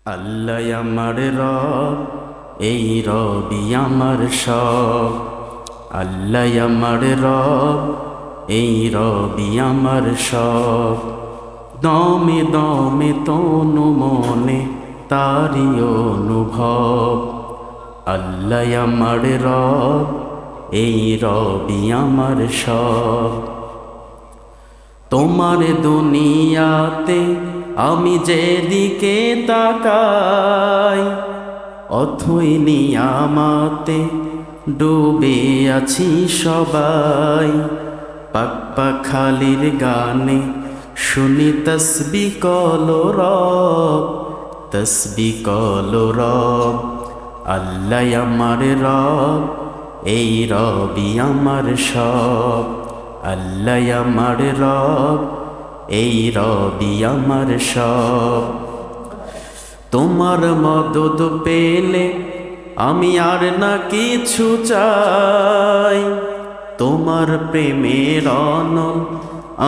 আল্লাহ আমার রব, এই রবি আমার সব। আল্লাহ আমার রব, এই রবি আমার সব। দমে দমে তনু মনে তারি অনুভব। আল্লাহ আমার রব, এই রবি আমার সব। তোমার দুনিয়াতে আমি যেদিকে তাকাই, অথই নিয়ামতে ডুবে আছি সবাই। পাখপাখালির গানে শুনি তসবি কলো রব, তসবি কলো রব। আল্লাহ আমার রব, এই রবি আমার সব। আল্লাহ আমার রব, এই রবি আমার সব। তোমার মদদ পেলে আমি আর না কিছু চাই। তোমার প্রেমের অনল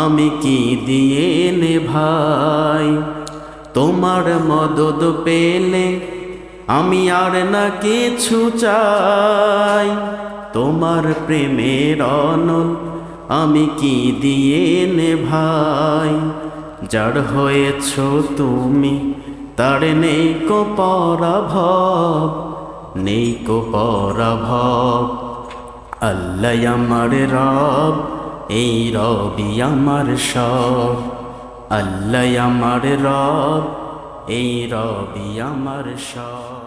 আমি কি দিয়ে নে ভাই। তোমার মদদ পেলে আমি আর না কিছু চাই। তোমার প্রেমের অনল আমি কি দিয়ে নে ভাই। যার হয়েছ তুমি তার নেই কো পরাভব, নেই কো পরাভব। আল্লাহ আমার রব, এই রবি আমার সব। আল্লাহ আমার রব, এই রবি আমার সব।